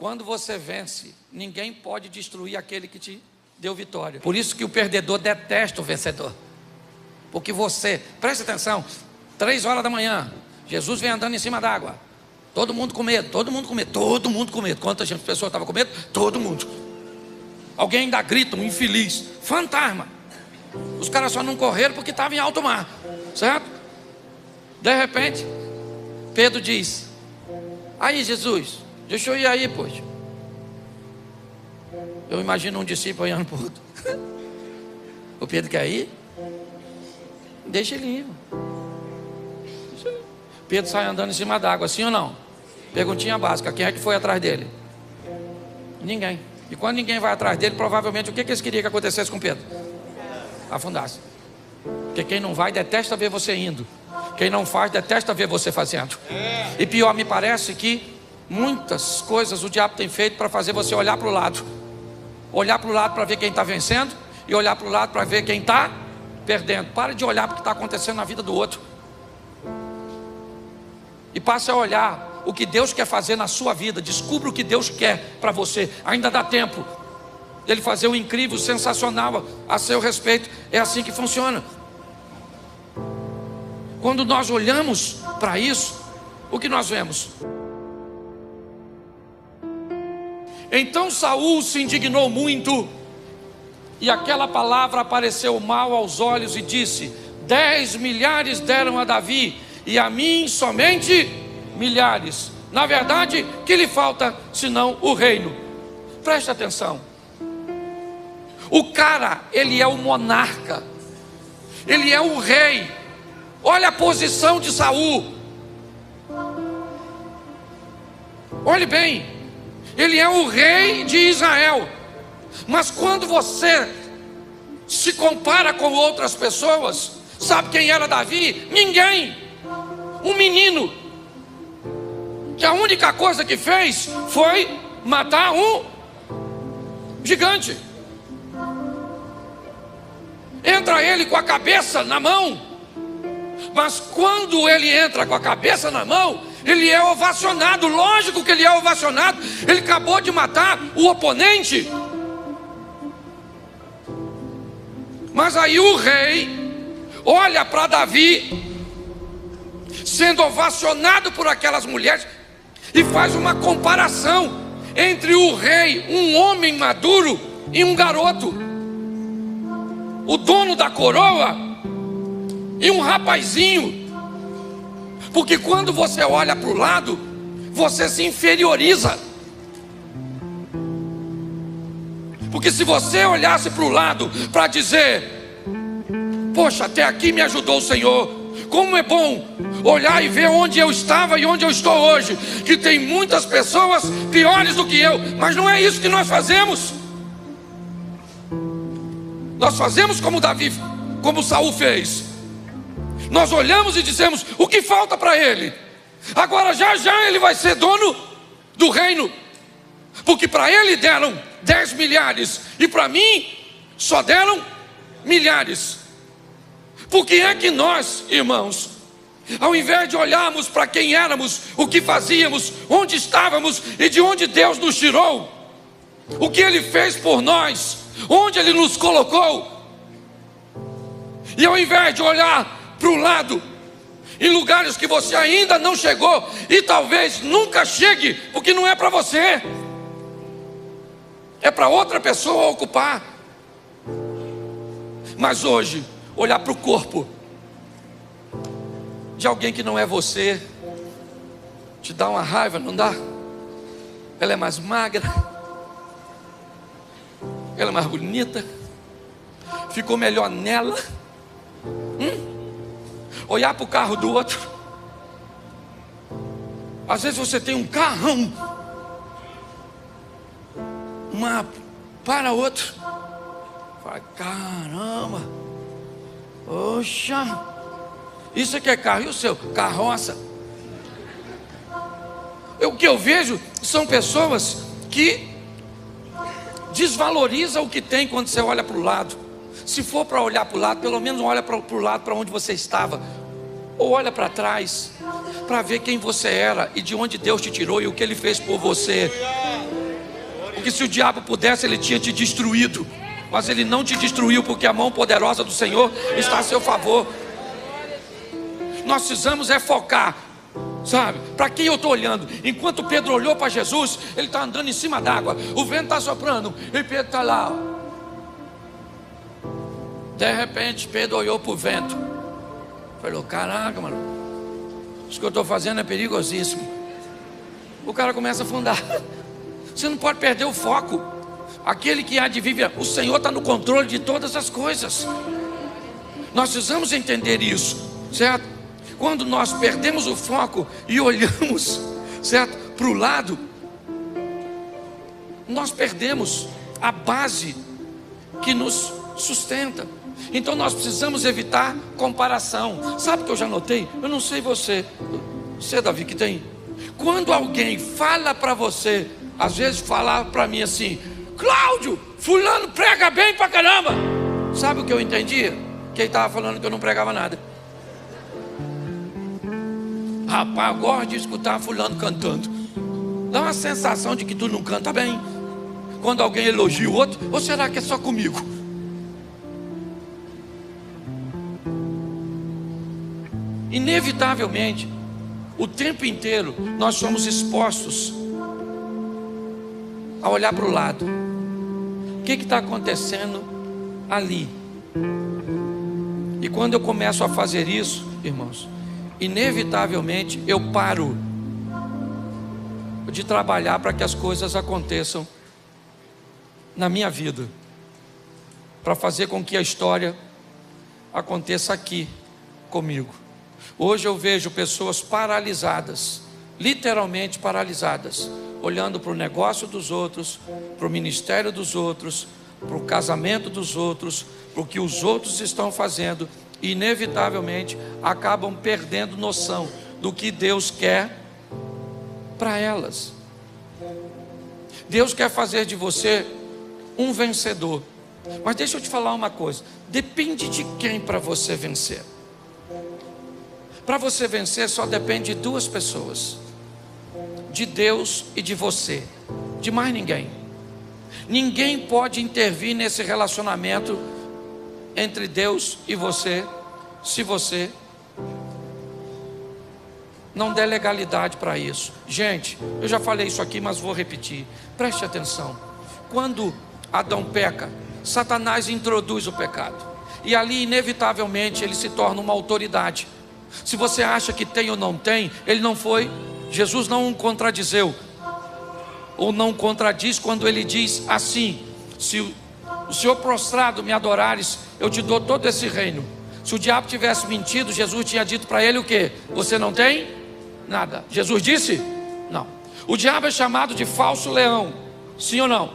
Quando você vence, ninguém pode destruir aquele que te deu vitória. Por isso que o perdedor detesta o vencedor. Porque você, preste atenção, 3 horas da manhã, Jesus vem andando em cima d'água. Todo mundo com medo, todo mundo com medo, todo mundo com medo. Quantas pessoas estavam com medo? Todo mundo. Alguém ainda grita, um infeliz, fantasma. Os caras só não correram porque estavam em alto mar, certo? De repente, Pedro diz: aí Jesus, deixa eu ir aí, pois. Eu imagino um discípulo olhando para o outro. O Pedro quer ir? Deixa ele ir. Pedro sai andando em cima d'água, sim ou não? Perguntinha básica: quem é que foi atrás dele? Ninguém. E quando ninguém vai atrás dele, provavelmente o que eles queriam que acontecesse com Pedro? Afundasse. Porque quem não vai detesta ver você indo. Quem não faz detesta ver você fazendo. E pior, me parece que muitas coisas o diabo tem feito para fazer você olhar para o lado. Olhar para o lado para ver quem está vencendo e olhar para o lado para ver quem está perdendo. Pare de olhar para o que está acontecendo na vida do outro e passe a olhar o que Deus quer fazer na sua vida. Descubra o que Deus quer para você. Ainda dá tempo dele fazer o incrível, o sensacional a seu respeito. É assim que funciona. Quando nós olhamos para isso, o que nós vemos? Então Saul se indignou muito, e aquela palavra apareceu mal aos olhos, e disse: 10 milhares deram a Davi, e a mim somente milhares. Na verdade, que lhe falta senão o reino? Preste atenção. O cara, ele é o monarca, ele é o rei. Olha a posição de Saul. Olhe bem, ele é o rei de Israel. Mas quando você se compara com outras pessoas, sabe quem era Davi? Ninguém. Um menino que a única coisa que fez foi matar um gigante. Entra ele com a cabeça na mão. Mas quando ele entra com a cabeça na mão, ele é ovacionado. Lógico que ele é ovacionado. Ele acabou de matar o oponente. Mas aí o rei olha para Davi sendo ovacionado por aquelas mulheres e faz uma comparação entre o rei, um homem maduro, e um garoto, o dono da coroa, e um rapazinho. Porque quando você olha para o lado, você se inferioriza. Porque se você olhasse para o lado para dizer: poxa, até aqui me ajudou o Senhor, como é bom olhar e ver onde eu estava e onde eu estou hoje, que tem muitas pessoas piores do que eu. Mas não é isso que nós fazemos. Nós fazemos como Davi, como Saul fez. Nós olhamos e dizemos: o que falta para ele? Agora já ele vai ser dono do reino. Porque para ele deram 10 milhares e para mim só deram milhares. Por que é que nós, irmãos, ao invés de olharmos para quem éramos, o que fazíamos, onde estávamos e de onde Deus nos tirou, o que Ele fez por nós, onde Ele nos colocou, e ao invés de olhar para o lado, em lugares que você ainda não chegou e talvez nunca chegue, porque não é para você, é para outra pessoa ocupar. Mas hoje, olhar para o corpo de alguém que não é você, te dá uma raiva, não dá? Ela é mais magra, ela é mais bonita, ficou melhor nela. Olhar para o carro do outro. Às vezes você tem um carrão, uma para outro, fala: caramba, poxa, isso aqui é carro, e o seu? Carroça. O que eu vejo são pessoas que desvalorizam o que tem quando você olha para o lado. Se for para olhar para o lado, pelo menos olha para o lado para onde você estava, ou olha para trás para ver quem você era e de onde Deus te tirou e o que Ele fez por você. Porque se o diabo pudesse, ele tinha te destruído. Mas ele não te destruiu, porque a mão poderosa do Senhor está a seu favor. Nós precisamos focar, sabe? Para quem eu estou olhando? Enquanto Pedro olhou para Jesus, ele está andando em cima d'água, o vento está soprando, e Pedro está lá. De repente Pedro olhou para o vento, falou: caraca, mano, isso que eu estou fazendo é perigosíssimo. O cara começa a afundar. Você não pode perder o foco. Aquele que há de viver, o Senhor está no controle de todas as coisas. Nós precisamos entender isso, certo? Quando nós perdemos o foco e olhamos, certo, para o lado, nós perdemos a base que nos sustenta. Então nós precisamos evitar comparação. Sabe o que eu já notei? Eu não sei você, Davi, que tem. Quando alguém fala para você, às vezes falar para mim assim: Cláudio, fulano prega bem pra caramba. Sabe o que eu entendia? Que ele estava falando que eu não pregava nada. Rapaz, eu gosto de escutar fulano cantando. Dá uma sensação de que tu não canta bem quando alguém elogia o outro. Ou será que é só comigo? Inevitavelmente, o tempo inteiro nós somos expostos a olhar para o lado. O que está acontecendo ali? E quando eu começo a fazer isso, irmãos, inevitavelmente eu paro de trabalhar para que as coisas aconteçam na minha vida, para fazer com que a história aconteça aqui comigo. Hoje eu vejo pessoas paralisadas, literalmente paralisadas, olhando para o negócio dos outros, para o ministério dos outros, para o casamento dos outros, para o que os outros estão fazendo, e inevitavelmente acabam perdendo noção do que Deus quer para elas. Deus quer fazer de você um vencedor. Mas deixa eu te falar uma coisa: depende de quem para você vencer. Para você vencer só depende de duas pessoas: de Deus e de você, de mais ninguém. Ninguém pode intervir nesse relacionamento entre Deus e você, se você não der legalidade para isso. Gente, eu já falei isso aqui, mas vou repetir. Preste atenção. Quando Adão peca, Satanás introduz o pecado, e ali inevitavelmente ele se torna uma autoridade. Se você acha que tem ou não tem, ele não foi. Jesus não contradizeu, ou não contradiz quando ele diz assim: se o Senhor prostrado me adorares, eu te dou todo esse reino. Se o diabo tivesse mentido, Jesus tinha dito para ele o quê? Você não tem nada. Jesus disse? Não. O diabo é chamado de falso leão, sim ou não?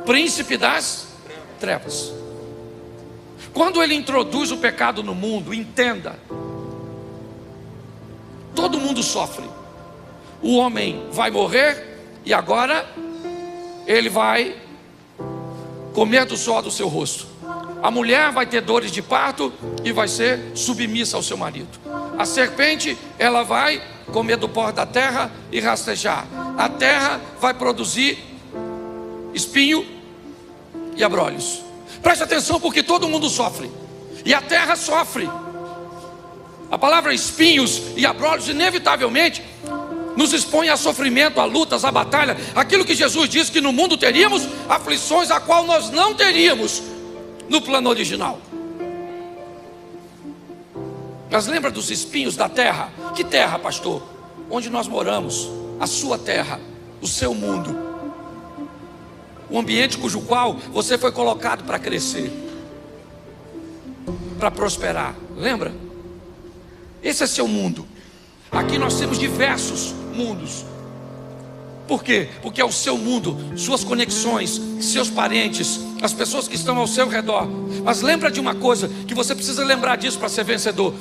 Príncipe das trevas. Quando ele introduz o pecado no mundo, entenda, todo mundo sofre. O homem vai morrer e agora ele vai comer do suor do seu rosto. A mulher vai ter dores de parto e vai ser submissa ao seu marido. A serpente, ela vai comer do pó da terra e rastejar. A terra vai produzir espinho e abrolhos. Preste atenção, porque todo mundo sofre, e a terra sofre. A palavra espinhos e abrolhos inevitavelmente nos expõe a sofrimento, a lutas, a batalha. Aquilo que Jesus disse que no mundo teríamos aflições, a qual nós não teríamos no plano original. Mas lembra dos espinhos da terra? Que terra, pastor? Onde nós moramos, a sua terra, o seu mundo, o ambiente cujo qual você foi colocado para crescer, para prosperar. Lembra? Esse é seu mundo. Aqui nós temos diversos mundos. Por quê? Porque é o seu mundo, suas conexões, seus parentes, as pessoas que estão ao seu redor. Mas lembra de uma coisa, que você precisa lembrar disso para ser vencedor.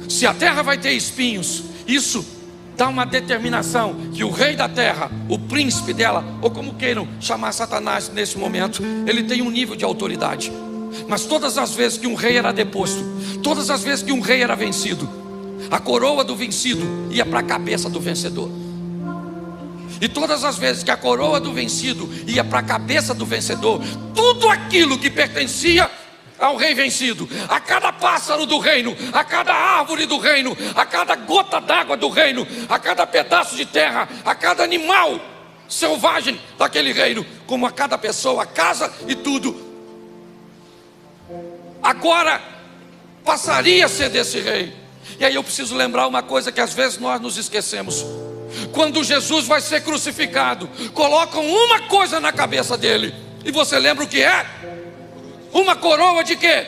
Se a terra vai ter espinhos, isso dá uma determinação que o rei da terra, o príncipe dela, ou como queiram chamar Satanás nesse momento, ele tem um nível de autoridade. Mas todas as vezes que um rei era deposto, todas as vezes que um rei era vencido, a coroa do vencido ia para a cabeça do vencedor. E todas as vezes que a coroa do vencido ia para a cabeça do vencedor, tudo aquilo que pertencia ao rei vencido, a cada pássaro do reino, a cada árvore do reino, a cada gota d'água do reino, a cada pedaço de terra, a cada animal selvagem daquele reino, como a cada pessoa, a casa e tudo, agora passaria a ser desse rei. E aí eu preciso lembrar uma coisa que às vezes nós nos esquecemos. Quando Jesus vai ser crucificado, colocam uma coisa na cabeça dele, e você lembra o que é? Uma coroa de quê?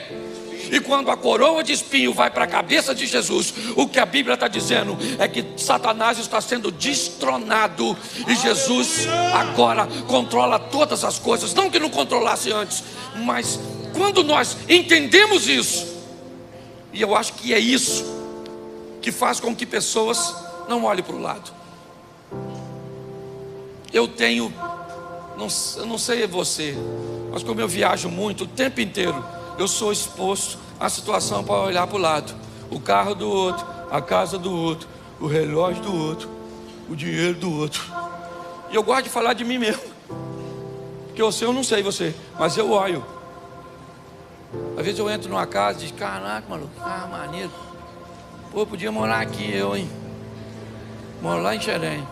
E quando a coroa de espinho vai para a cabeça de Jesus, o que a Bíblia está dizendo é que Satanás está sendo destronado, e Jesus agora controla todas as coisas. Não que não controlasse antes, mas quando nós entendemos isso, e eu acho que é isso que faz com que pessoas não olhem para o lado. Eu não sei você, mas como eu viajo muito, o tempo inteiro eu sou exposto à situação para olhar para o lado. O carro do outro, a casa do outro, o relógio do outro, o dinheiro do outro. E eu gosto de falar de mim mesmo, porque eu não sei você, mas eu olho. Às vezes eu entro numa casa e digo, caraca, maluco, maneiro. Pô, podia morar aqui eu, hein? Moro lá em Xerém.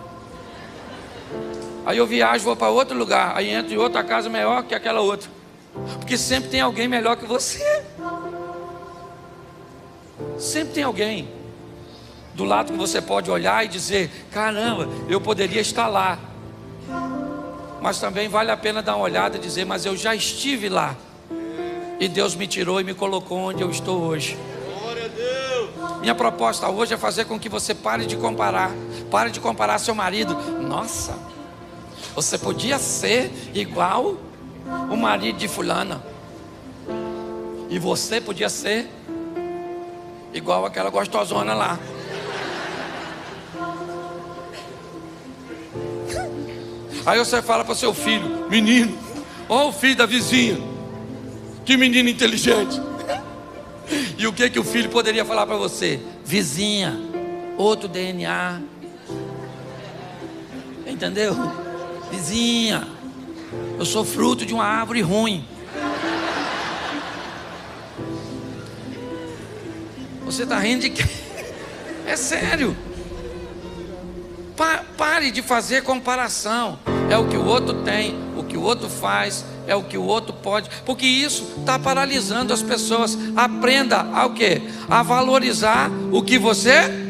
Aí eu viajo, vou para outro lugar, aí entro em outra casa melhor que aquela outra, porque sempre tem alguém melhor que você. Sempre tem alguém do lado que você pode olhar e dizer, caramba, eu poderia estar lá. Mas também vale a pena dar uma olhada e dizer, mas eu já estive lá, e Deus me tirou e me colocou onde eu estou hoje. Glória a Deus. Minha proposta hoje é fazer com que você pare de comparar seu marido. Nossa, você podia ser igual o marido de fulana, e você podia ser igual aquela gostosona lá. Aí você fala para o seu filho, menino, ó o filho da vizinha, que menino inteligente. E o que o filho poderia falar para você? Vizinha, outro DNA. Entendeu? Vizinha, eu sou fruto de uma árvore ruim. Você está rindo de quê? É sério. Pare de fazer comparação. É o que o outro tem, o que o outro faz, é o que o outro pode, porque isso está paralisando as pessoas. Aprenda a o quê? A valorizar o que você